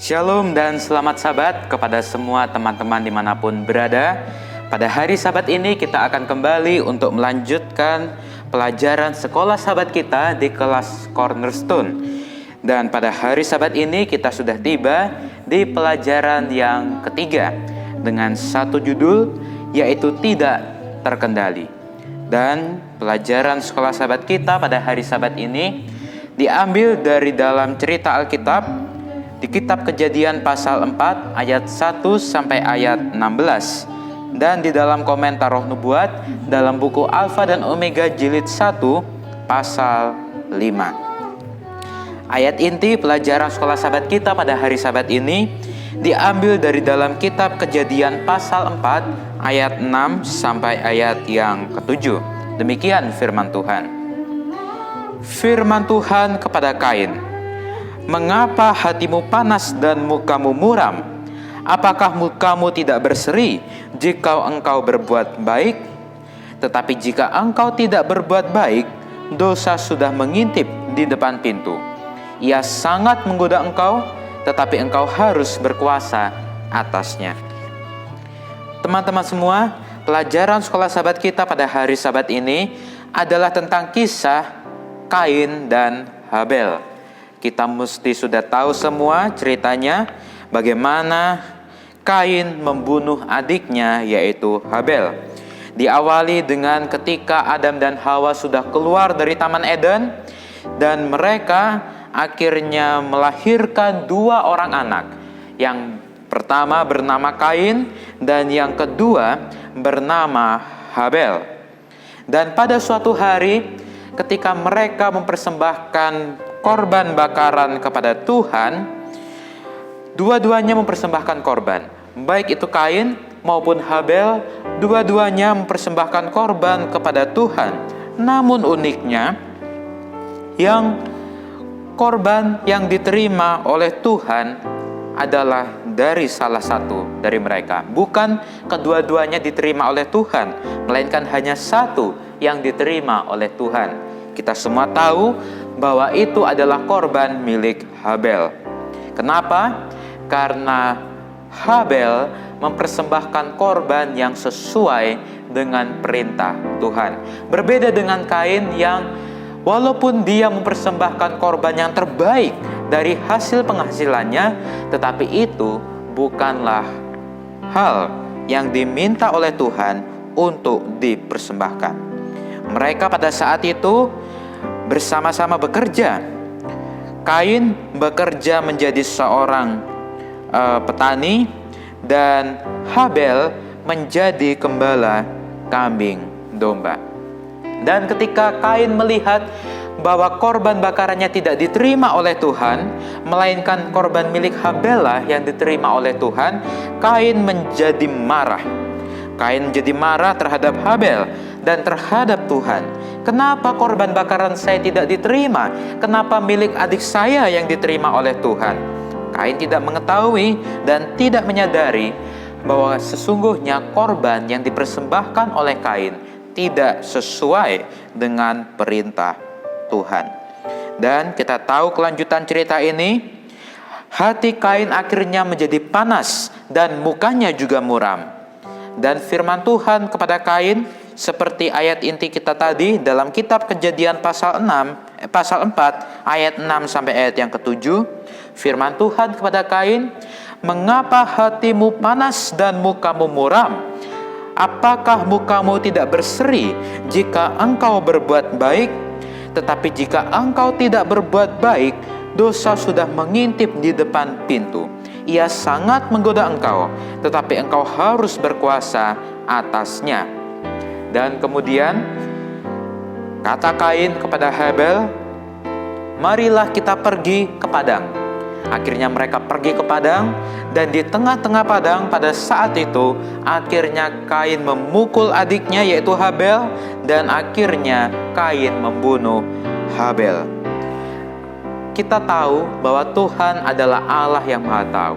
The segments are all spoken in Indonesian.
Shalom dan selamat Sabat kepada semua teman-teman dimanapun berada. Pada hari Sabat ini kita akan kembali untuk melanjutkan pelajaran sekolah Sabat kita di kelas Cornerstone. Dan pada hari Sabat ini kita sudah tiba di pelajaran yang ketiga dengan satu judul, yaitu tidak terkendali. Dan pelajaran sekolah Sabat kita pada hari Sabat ini diambil dari dalam cerita Alkitab di kitab Kejadian pasal 4 ayat 1 sampai ayat 16, dan di dalam komentar Roh Nubuat dalam buku Alfa dan Omega jilid 1 pasal 5. Ayat inti pelajaran sekolah Sabat kita pada hari Sabat ini diambil dari dalam kitab Kejadian pasal 4 ayat 6 sampai ayat yang ke-7. Demikian firman Tuhan. Firman Tuhan kepada Kain, "Mengapa hatimu panas dan mukamu muram? Apakah mukamu tidak berseri jika engkau berbuat baik? Tetapi jika engkau tidak berbuat baik, dosa sudah mengintip di depan pintu. Ia sangat menggoda engkau, tetapi engkau harus berkuasa atasnya." Teman-teman semua, pelajaran sekolah Sabat kita pada hari Sabat ini adalah tentang kisah Kain dan Habel. Kita mesti sudah tahu semua ceritanya, bagaimana Kain membunuh adiknya yaitu Habel. Diawali dengan ketika Adam dan Hawa sudah keluar dari Taman Eden, dan mereka akhirnya melahirkan dua orang anak. Yang pertama bernama Kain dan yang kedua bernama Habel. Dan pada suatu hari ketika mereka mempersembahkan korban bakaran kepada Tuhan, dua-duanya mempersembahkan korban. Baik itu Kain maupun Habel, dua-duanya mempersembahkan korban kepada Tuhan. Namun uniknya, yang korban yang diterima oleh Tuhan adalah dari salah satu dari mereka. Bukan kedua-duanya diterima oleh Tuhan, melainkan hanya satu yang diterima oleh Tuhan. Kita semua tahu bahwa itu adalah korban milik Habel. Kenapa? Karena Habel mempersembahkan korban yang sesuai dengan perintah Tuhan. Berbeda dengan Kain yang walaupun dia mempersembahkan korban yang terbaik dari hasil penghasilannya, tetapi itu bukanlah hal yang diminta oleh Tuhan untuk dipersembahkan. Mereka pada saat itu bersama-sama bekerja. Kain bekerja menjadi seorang petani, dan Habel menjadi gembala kambing domba. Dan ketika Kain melihat bahwa korban bakarannya tidak diterima oleh Tuhan, melainkan korban milik Habel lah yang diterima oleh Tuhan, Kain menjadi marah. Kain menjadi marah terhadap Habel dan terhadap Tuhan. Kenapa korban bakaran saya tidak diterima? Kenapa milik adik saya yang diterima oleh Tuhan? Kain tidak mengetahui dan tidak menyadari bahwa sesungguhnya korban yang dipersembahkan oleh Kain tidak sesuai dengan perintah Tuhan. Dan kita tahu kelanjutan cerita ini, hati Kain akhirnya menjadi panas dan mukanya juga muram. Dan firman Tuhan kepada Kain seperti ayat inti kita tadi dalam kitab Kejadian pasal 4 ayat 6 sampai ayat yang ke-7. Firman Tuhan kepada Kain, "Mengapa hatimu panas dan mukamu muram? Apakah mukamu tidak berseri jika engkau berbuat baik? Tetapi jika engkau tidak berbuat baik, dosa sudah mengintip di depan pintu. Ia sangat menggoda engkau, tetapi engkau harus berkuasa atasnya." Dan kemudian kata Kain kepada Habel, "Marilah kita pergi ke padang." Akhirnya mereka pergi ke padang, dan di tengah-tengah padang pada saat itu akhirnya Kain memukul adiknya yaitu Habel, dan akhirnya Kain membunuh Habel. Kita tahu bahwa Tuhan adalah Allah yang Maha Tahu.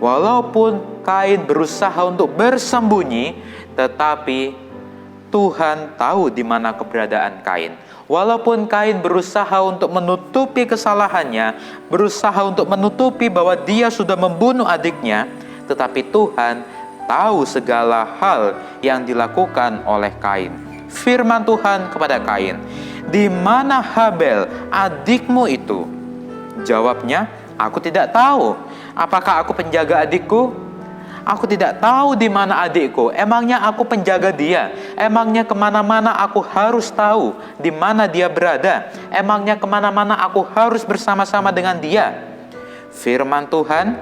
Walaupun Kain berusaha untuk bersembunyi, tetapi Tuhan tahu di mana keberadaan Kain. Walaupun Kain berusaha untuk menutupi kesalahannya, berusaha untuk menutupi bahwa dia sudah membunuh adiknya, tetapi Tuhan tahu segala hal yang dilakukan oleh Kain. Firman Tuhan kepada Kain, "Di mana Habel, adikmu itu?" Jawabnya, "Aku tidak tahu. Apakah aku penjaga adikku? Aku tidak tahu di mana adikku. Emangnya aku penjaga dia? Emangnya kemana-mana aku harus tahu di mana dia berada? Emangnya kemana-mana aku harus bersama-sama dengan dia?" Firman Tuhan,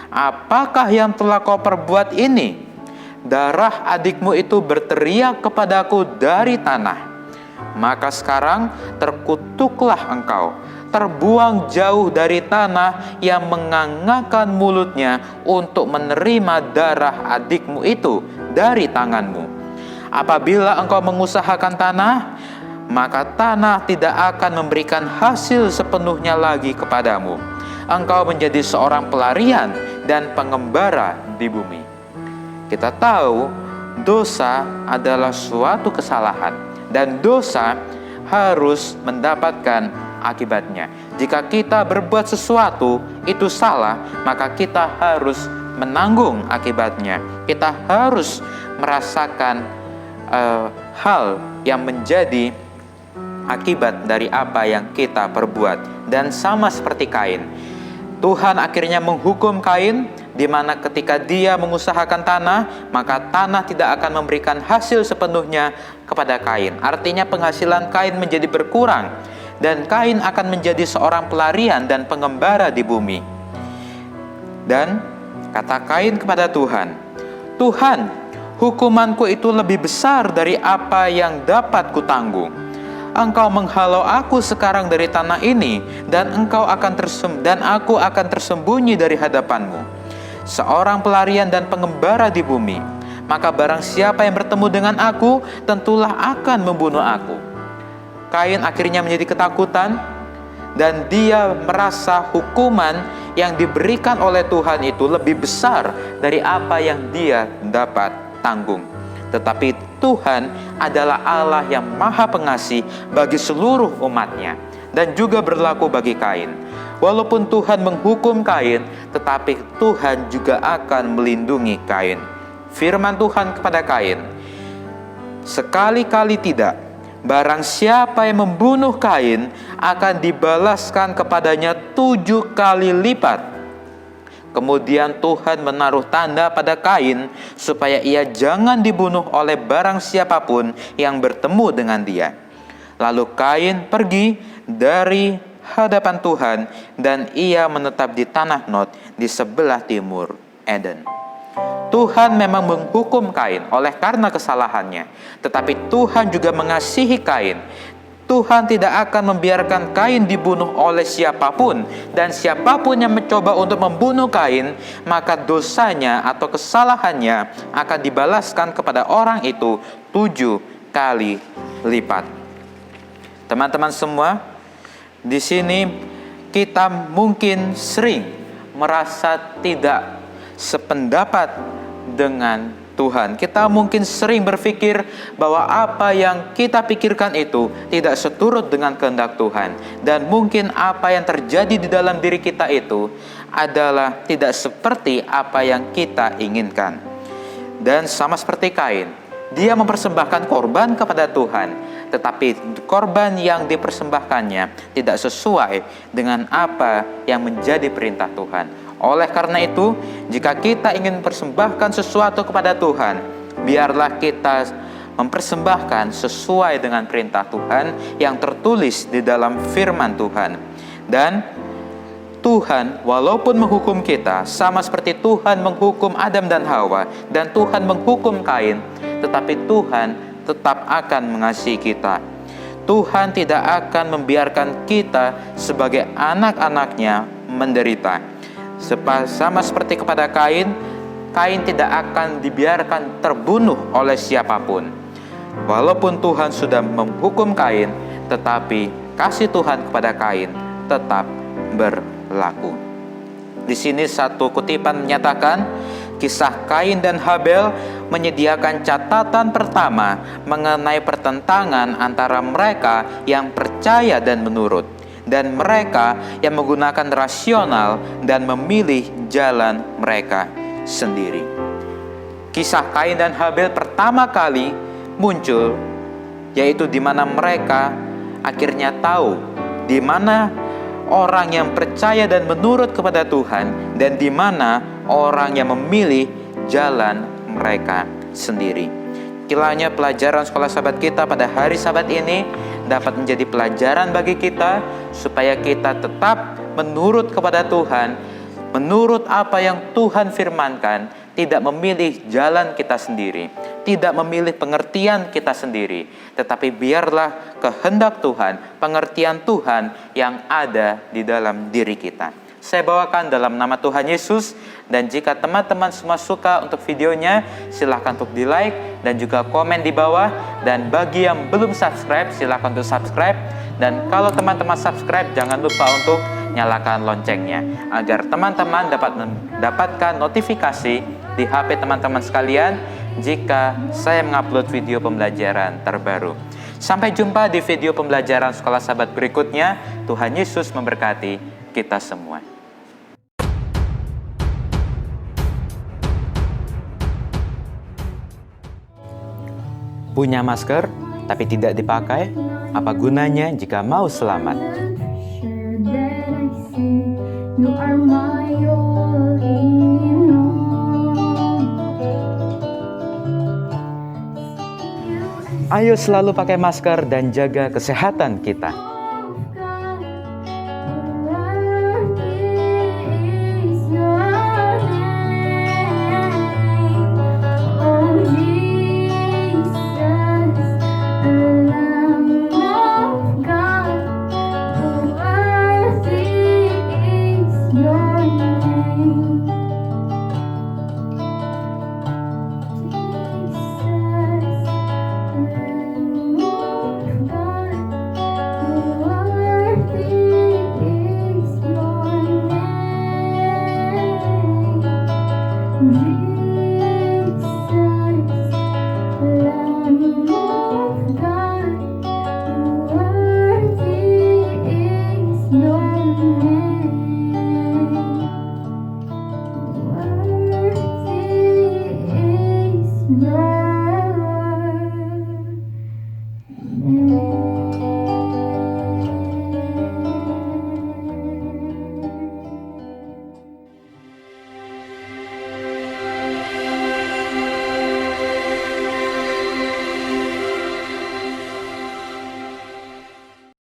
"Apakah yang telah kau perbuat ini? Darah adikmu itu berteriak kepadaku dari tanah. Maka sekarang terkutuklah engkau, terbuang jauh dari tanah yang mengangakkan mulutnya untuk menerima darah adikmu itu dari tanganmu. Apabila engkau mengusahakan tanah, maka tanah tidak akan memberikan hasil sepenuhnya lagi kepadamu. Engkau menjadi seorang pelarian dan pengembara di bumi." Kita tahu dosa adalah suatu kesalahan dan dosa harus mendapatkan akibatnya. Jika kita berbuat sesuatu itu salah, maka kita harus menanggung akibatnya. Kita harus merasakan hal yang menjadi akibat dari apa yang kita perbuat. Dan sama seperti Kain, Tuhan akhirnya menghukum Kain, di mana ketika dia mengusahakan tanah, maka tanah tidak akan memberikan hasil sepenuhnya kepada Kain. Artinya penghasilan Kain menjadi berkurang, dan Kain akan menjadi seorang pelarian dan pengembara di bumi. Dan kata Kain kepada Tuhan, "Tuhan, hukumanku itu lebih besar dari apa yang dapat kutanggung. Engkau menghalau aku sekarang dari tanah ini, dan aku akan tersembunyi dari hadapanmu, seorang pelarian dan pengembara di bumi. Maka barang siapa yang bertemu dengan aku, tentulah akan membunuh aku." Kain akhirnya menjadi ketakutan, dan dia merasa hukuman yang diberikan oleh Tuhan itu lebih besar dari apa yang dia dapat tanggung. Tetapi Tuhan adalah Allah yang maha pengasih bagi seluruh umatnya, dan juga berlaku bagi Kain. Walaupun Tuhan menghukum Kain, tetapi Tuhan juga akan melindungi Kain. Firman Tuhan kepada Kain, "Sekali-kali tidak, barang siapa yang membunuh Kain akan dibalaskan kepadanya 7 kali lipat." Kemudian Tuhan menaruh tanda pada Kain supaya ia jangan dibunuh oleh barang siapapun yang bertemu dengan dia. Lalu Kain pergi dari hadapan Tuhan, dan ia menetap di tanah Nod di sebelah timur Eden. Tuhan memang menghukum Kain oleh karena kesalahannya, tetapi Tuhan juga mengasihi Kain. Tuhan tidak akan membiarkan Kain dibunuh oleh siapapun, dan siapapun yang mencoba untuk membunuh Kain, maka dosanya atau kesalahannya akan dibalaskan kepada orang itu 7 kali lipat. Teman-teman semua, di sini kita mungkin sering merasa tidak sependapat dengan Tuhan. Kita mungkin sering berpikir bahwa apa yang kita pikirkan itu tidak seturut dengan kehendak Tuhan. Dan mungkin apa yang terjadi di dalam diri kita itu adalah tidak seperti apa yang kita inginkan. Dan sama seperti Kain, dia mempersembahkan korban kepada Tuhan, tetapi korban yang dipersembahkannya tidak sesuai dengan apa yang menjadi perintah Tuhan. Oleh karena itu, jika kita ingin mempersembahkan sesuatu kepada Tuhan, biarlah kita mempersembahkan sesuai dengan perintah Tuhan yang tertulis di dalam firman Tuhan. Dan Tuhan walaupun menghukum kita, sama seperti Tuhan menghukum Adam dan Hawa, dan Tuhan menghukum Kain, tetapi Tuhan tetap akan mengasihi kita. Tuhan tidak akan membiarkan kita sebagai anak-anaknya menderita. Sama seperti kepada Kain, Kain tidak akan dibiarkan terbunuh oleh siapapun. Walaupun Tuhan sudah menghukum Kain, tetapi kasih Tuhan kepada Kain tetap berlaku. Di sini satu kutipan menyatakan, Kisah Kain dan Habel menyediakan catatan pertama mengenai pertentangan antara mereka yang percaya dan menurut, dan mereka yang menggunakan rasional dan memilih jalan mereka sendiri. Kisah Kain dan Habel pertama kali muncul, yaitu di mana mereka akhirnya tahu di mana orang yang percaya dan menurut kepada Tuhan, dan di mana orang yang memilih jalan mereka sendiri. Kiranya pelajaran sekolah sahabat kita pada hari Sabat ini dapat menjadi pelajaran bagi kita, supaya kita tetap menurut kepada Tuhan, menurut apa yang Tuhan firmankan, tidak memilih jalan kita sendiri, tidak memilih pengertian kita sendiri, tetapi biarlah kehendak Tuhan, pengertian Tuhan yang ada di dalam diri kita. Saya bawakan dalam nama Tuhan Yesus, dan jika teman-teman semua suka untuk videonya, silahkan untuk di like dan juga komen di bawah, dan bagi yang belum subscribe, silahkan untuk subscribe, dan kalau teman-teman subscribe, jangan lupa untuk nyalakan loncengnya, agar teman-teman dapat mendapatkan notifikasi di HP teman-teman sekalian jika saya mengupload video pembelajaran terbaru. Sampai jumpa di video pembelajaran sekolah sahabat berikutnya. Tuhan Yesus memberkati kita semua. Punya masker tapi tidak dipakai, apa gunanya jika mau selamat? Ayo selalu pakai masker dan jaga kesehatan kita.